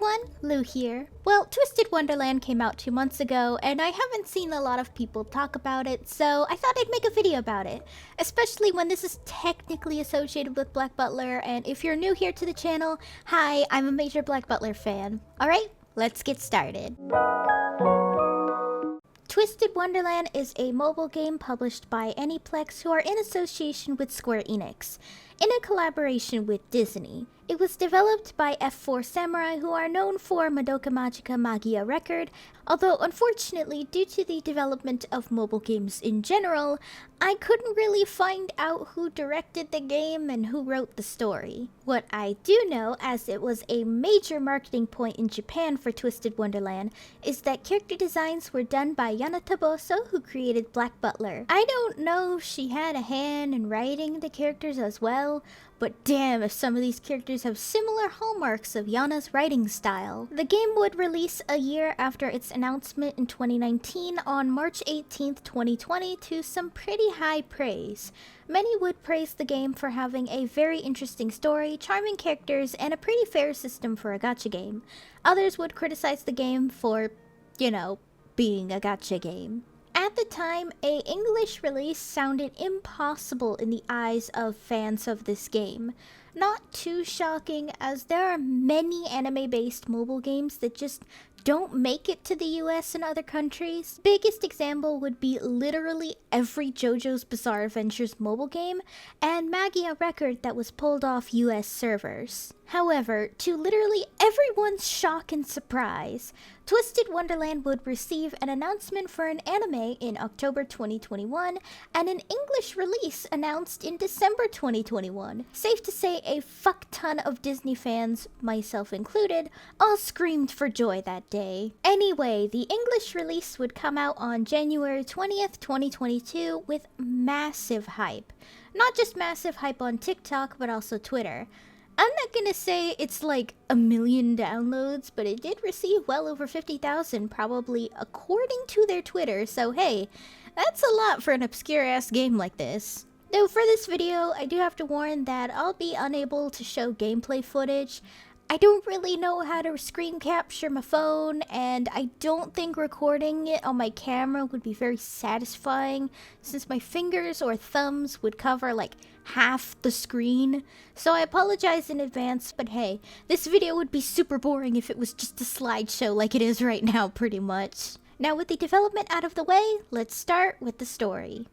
everyone, Lou here. Well, Twisted Wonderland came out 2 months ago, and I haven't seen a lot of people talk about it, so I thought I'd make a video about it. Especially when this is technically associated with Black Butler, and if you're new here to the channel, hi, I'm a major Black Butler fan. Alright, let's get started. Twisted Wonderland is a mobile game published by Enix, who are in association with Square Enix, in a collaboration with Disney. It was developed by F4 Samurai, who are known for Madoka Magica Magia Record, although unfortunately, due to the development of mobile games in general, I couldn't really find out who directed the game and who wrote the story. What I do know, as it was a major marketing point in Japan for Twisted Wonderland, is that character designs were done by Yana Toboso, who created Black Butler. I don't know if she had a hand in writing the characters as well, but damn if some of these characters have similar hallmarks of Yana's writing style. The game would release a year after its announcement in 2019 on March 18th, 2020 to some pretty high praise. Many would praise the game for having a very interesting story, charming characters, and a pretty fair system for a gacha game. Others would criticize the game for, being a gacha game. At the time, a English release sounded impossible in the eyes of fans of this game. Not too shocking, as there are many anime-based mobile games that just don't make it to the US and other countries. Biggest example would be literally every JoJo's Bizarre Adventures mobile game and Magia Record that was pulled off US servers. However, to literally everyone's shock and surprise, Twisted Wonderland would receive an announcement for an anime in October 2021 and an English release announced in December 2021. Safe to say a fuck ton of Disney fans, myself included, all screamed for joy that day. Anyway, the English release would come out on January 20th, 2022 with massive hype. Not just massive hype on TikTok, but also Twitter. I'm not gonna say it's like 1 million downloads, but it did receive well over 50,000, probably according to their Twitter, so hey, that's a lot for an obscure-ass game like this. Though for this video, I do have to warn that I'll be unable to show gameplay footage. I don't really know how to screen capture my phone, and I don't think recording it on my camera would be very satisfying, since my fingers or thumbs would cover like half the screen. So I apologize in advance, but hey, this video would be super boring if it was just a slideshow like it is right now, pretty much. Now with the development out of the way, let's start with the story.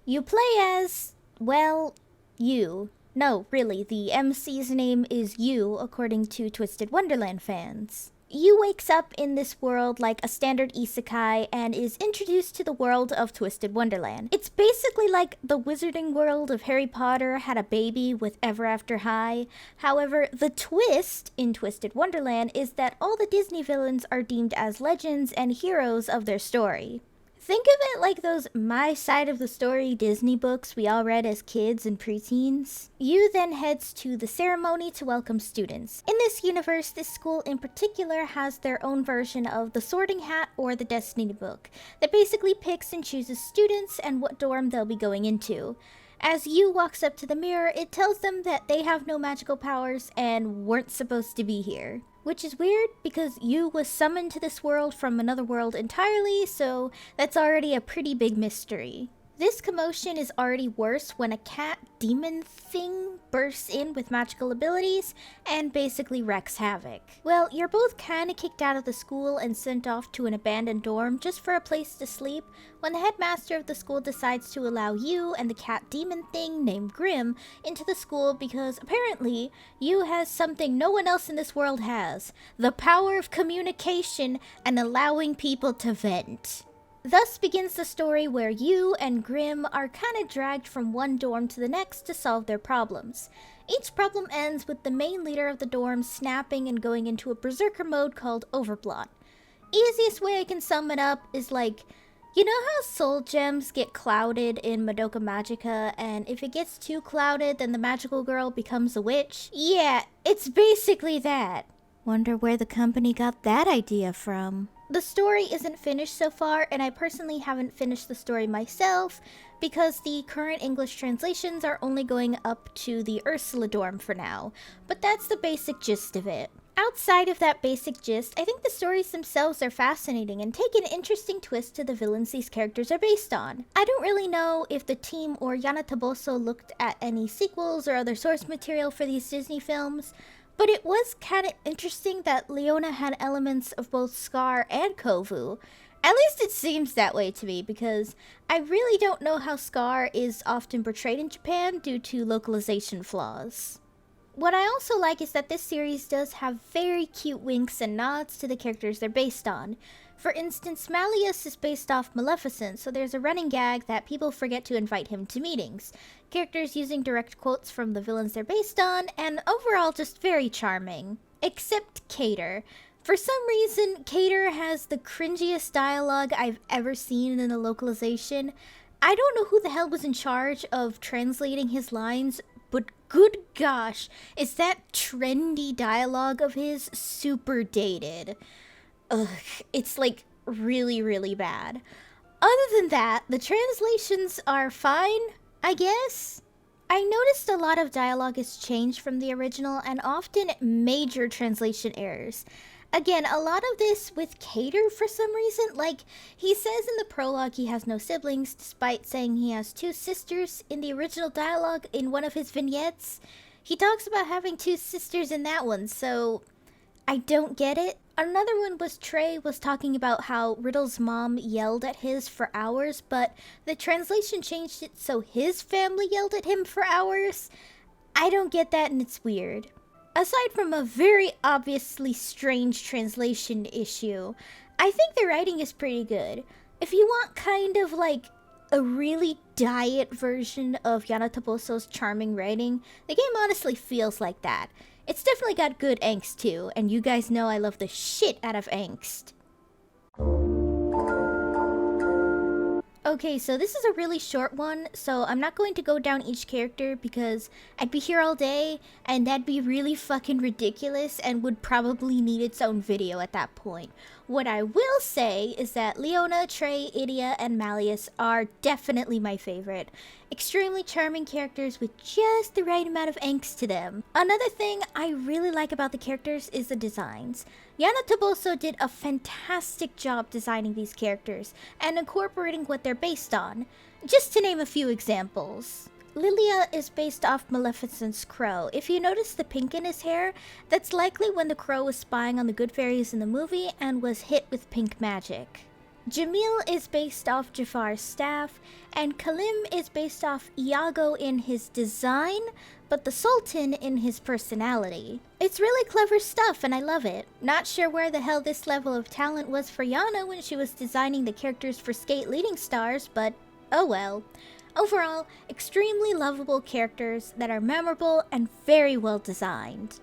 You play as, well, you. No, really, the MC's name is you, according to Twisted Wonderland fans. You wakes up in this world like a standard isekai and is introduced to the world of Twisted Wonderland. It's basically like the wizarding world of Harry Potter had a baby with Ever After High. However, the twist in Twisted Wonderland is that all the Disney villains are deemed as legends and heroes of their story. Think of it like those My Side of the Story Disney books we all read as kids and preteens. You then heads to the ceremony to welcome students. In this universe, this school in particular has their own version of the Sorting Hat or the Destiny Book that basically picks and chooses students and what dorm they'll be going into. As you walks up to the mirror, it tells them that they have no magical powers and weren't supposed to be here. Which is weird, because you was summoned to this world from another world entirely, so that's already a pretty big mystery. This commotion is already worse when a cat demon thing bursts in with magical abilities and basically wreaks havoc. Well, you're both kinda kicked out of the school and sent off to an abandoned dorm just for a place to sleep when the headmaster of the school decides to allow you and the cat demon thing named Grim into the school because apparently you has something no one else in this world has: the power of communication and allowing people to vent. Thus begins the story where you and Grim are kinda dragged from one dorm to the next to solve their problems. Each problem ends with the main leader of the dorm snapping and going into a berserker mode called Overblot. Easiest way I can sum it up is like, you know how soul gems get clouded in Madoka Magica, and if it gets too clouded then the magical girl becomes a witch? Yeah, it's basically that. Wonder where the company got that idea from. The story isn't finished so far, and I personally haven't finished the story myself because the current English translations are only going up to the Ursula dorm for now, but that's the basic gist of it. Outside of that basic gist, I think the stories themselves are fascinating and take an interesting twist to the villains these characters are based on. I don't really know if the team or Yana Toboso looked at any sequels or other source material for these Disney films, but it was kind of interesting that Leona had elements of both Scar and Kovu. At least it seems that way to me, because I really don't know how Scar is often portrayed in Japan due to localization flaws. What I also like is that this series does have very cute winks and nods to the characters they're based on. For instance, Malleus is based off Maleficent, so there's a running gag that people forget to invite him to meetings. Characters using direct quotes from the villains they're based on, and overall just very charming. Except Cater. For some reason, Cater has the cringiest dialogue I've ever seen in a localization. I don't know who the hell was in charge of translating his lines, but good gosh, is that trendy dialogue of his super dated. Ugh, it's like really, really bad. Other than that, the translations are fine, I guess. I noticed a lot of dialogue is changed from the original and often major translation errors. Again, a lot of this with Cater for some reason. Like, he says in the prologue he has no siblings, despite saying he has 2 sisters in the original dialogue in one of his vignettes. He talks about having 2 sisters in that one, so I don't get it. Another one was Trey was talking about how Riddle's mom yelled at his for hours, but the translation changed it so his family yelled at him for hours. I don't get that, and it's weird. Aside from a very obviously strange translation issue, I think the writing is pretty good. If you want kind of like a really diet version of Yana Toboso's charming writing, the game honestly feels like that. It's definitely got good angst too, and you guys know I love the shit out of angst. Okay, so this is a really short one, so I'm not going to go down each character because I'd be here all day, and that'd be really fucking ridiculous and would probably need its own video at that point. What I will say is that Leona, Trey, Idia, and Malleus are definitely my favorite. Extremely charming characters with just the right amount of angst to them. Another thing I really like about the characters is the designs. Yana Toboso did a fantastic job designing these characters and incorporating what they're based on. Just to name a few examples. Lilia is based off Maleficent's crow. If you notice the pink in his hair, that's likely when the crow was spying on the good fairies in the movie and was hit with pink magic. Jamil is based off Jafar's staff, and Kalim is based off Iago in his design, but the Sultan in his personality. It's really clever stuff and I love it. Not sure where the hell this level of talent was for Yana when she was designing the characters for Skate Leading Stars, but oh well. Overall, extremely lovable characters that are memorable and very well designed.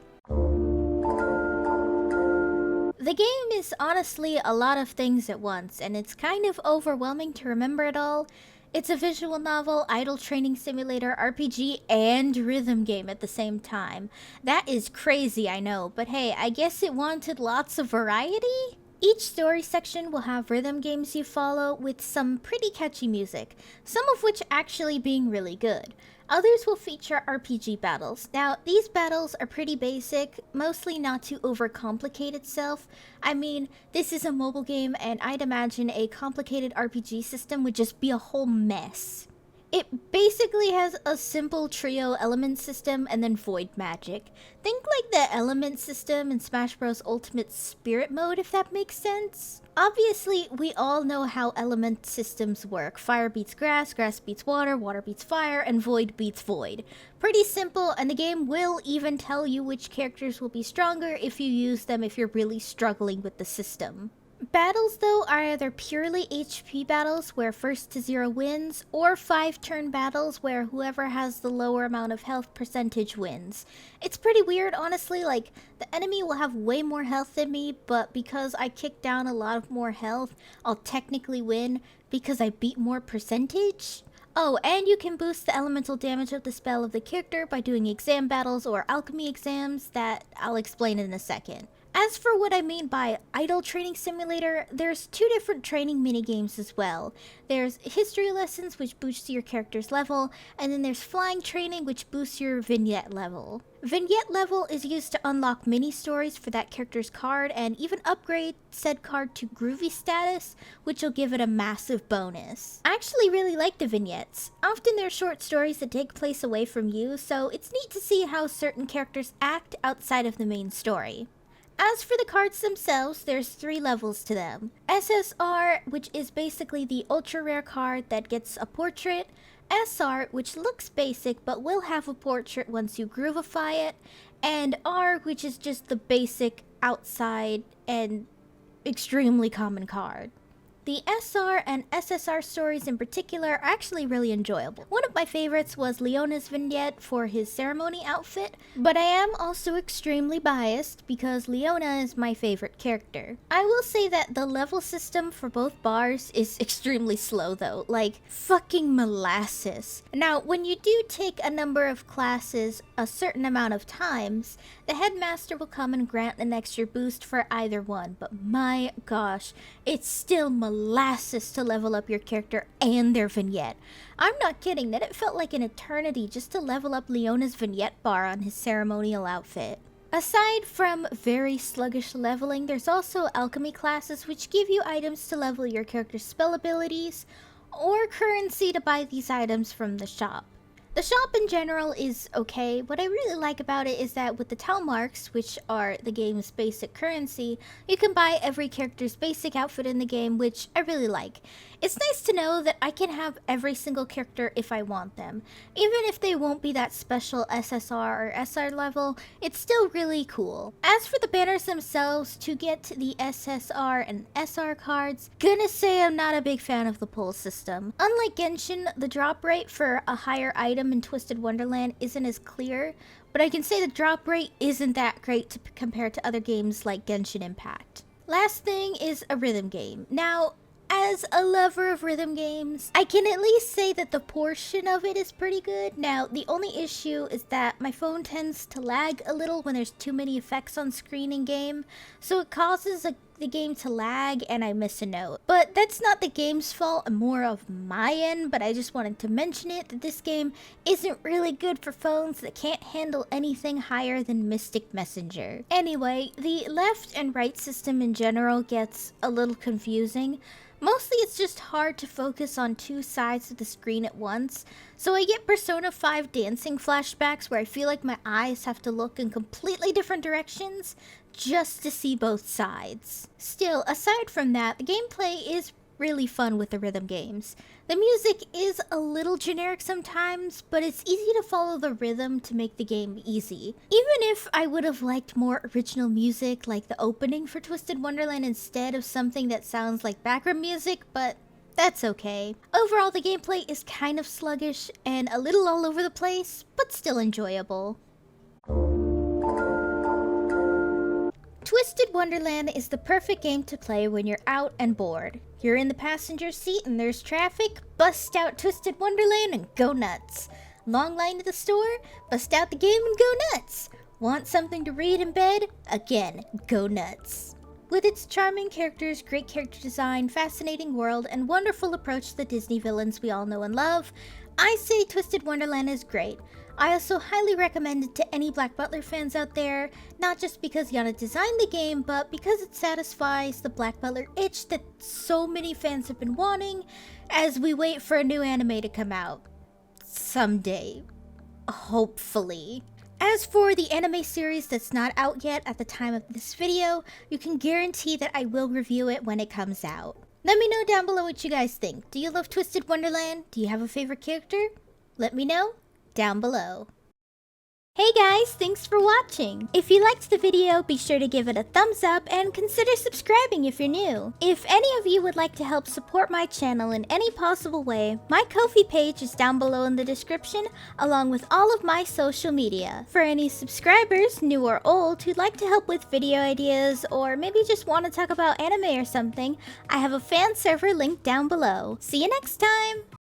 The game is honestly a lot of things at once, and it's kind of overwhelming to remember it all. It's a visual novel, idle training simulator, RPG, and rhythm game at the same time. That is crazy, I know, but hey, I guess it wanted lots of variety? Each story section will have rhythm games you follow with some pretty catchy music, some of which actually being really good. Others will feature RPG battles. Now, these battles are pretty basic, mostly not to overcomplicate itself. I mean, this is a mobile game and I'd imagine a complicated RPG system would just be a whole mess. It basically has a simple trio element system and then void magic. Think like the element system in Smash Bros. Ultimate Spirit mode, if that makes sense. Obviously, we all know how element systems work. Fire beats grass, grass beats water, water beats fire, and void beats void. Pretty simple, and the game will even tell you which characters will be stronger if you use them if you're really struggling with the system. Battles, though, are either purely HP battles where first to zero wins, or 5-turn battles where whoever has the lower amount of health percentage wins. It's pretty weird, honestly. Like, the enemy will have way more health than me, but because I kick down a lot of more health, I'll technically win because I beat more percentage. Oh, and you can boost the elemental damage of the spell of the character by doing exam battles or alchemy exams that I'll explain in a second. As for what I mean by idle training simulator, there's two different training minigames as well. There's history lessons, which boosts your character's level, and then there's flying training, which boosts your vignette level. Vignette level is used to unlock mini stories for that character's card and even upgrade said card to groovy status, which will give it a massive bonus. I actually really like the vignettes. Often they're short stories that take place away from you, so it's neat to see how certain characters act outside of the main story. As for the cards themselves, there's 3 levels to them. SSR, which is basically the ultra rare card that gets a portrait. SR, which looks basic but will have a portrait once you groovify it. And R, which is just the basic outside and extremely common card. The SR and SSR stories in particular are actually really enjoyable. One of my favorites was Leona's vignette for his ceremony outfit, but I am also extremely biased because Leona is my favorite character. I will say that the level system for both bars is extremely slow though, like fucking molasses. Now, when you do take a number of classes a certain amount of times, the headmaster will come and grant an extra boost for either one, but my gosh, it's still molasses to level up your character and their vignette. I'm not kidding, that it felt like an eternity just to level up Leona's vignette bar on his ceremonial outfit. Aside from very sluggish leveling, there's also alchemy classes which give you items to level your character's spell abilities, or currency to buy these items from the shop. The shop in general is okay. What I really like about it is that with the tau marks, which are the game's basic currency, you can buy every character's basic outfit in the game, which I really like. It's nice to know that I can have every single character if I want them. Even if they won't be that special SSR or SR level, it's still really cool. As for the banners themselves, to get the SSR and SR cards, gonna say I'm not a big fan of the pull system. Unlike Genshin, the drop rate for a higher item in Twisted Wonderland isn't as clear, but I can say the drop rate isn't that great compared to other games like Genshin Impact. Last thing is a rhythm game. Now, as a lover of rhythm games, I can at least say that the portion of it is pretty good. Now, the only issue is that my phone tends to lag a little when there's too many effects on screen in game, so it causes the game to lag and I miss a note. But that's not the game's fault, more of my end, but I just wanted to mention it, that this game isn't really good for phones that can't handle anything higher than Mystic Messenger. Anyway, the left and right system in general gets a little confusing. Mostly it's just hard to focus on 2 sides of the screen at once, so I get Persona 5 dancing flashbacks where I feel like my eyes have to look in completely different directions just to see both sides. Still, aside from that, the gameplay is really fun with the rhythm games. The music is a little generic sometimes, but it's easy to follow the rhythm to make the game easy. Even if I would have liked more original music like the opening for Twisted Wonderland instead of something that sounds like background music, but that's okay. Overall, the gameplay is kind of sluggish and a little all over the place, but still enjoyable. Twisted Wonderland is the perfect game to play when you're out and bored. You're in the passenger seat and there's traffic, bust out Twisted Wonderland and go nuts. Long line to the store, bust out the game and go nuts. Want something to read in bed? Again, go nuts. With its charming characters, great character design, fascinating world, and wonderful approach to the Disney villains we all know and love, I say Twisted Wonderland is great. I also highly recommend it to any Black Butler fans out there, not just because Yana designed the game, but because it satisfies the Black Butler itch that so many fans have been wanting as we wait for a new anime to come out. Someday. Hopefully. As for the anime series that's not out yet at the time of this video, you can guarantee that I will review it when it comes out. Let me know down below what you guys think. Do you love Twisted Wonderland? Do you have a favorite character? Let me know down below. Hey guys, thanks for watching! If you liked the video, be sure to give it a thumbs up and consider subscribing if you're new. If any of you would like to help support my channel in any possible way, my Ko-fi page is down below in the description, along with all of my social media. For any subscribers, new or old, who'd like to help with video ideas, or maybe just want to talk about anime or something, I have a fan server linked down below. See you next time!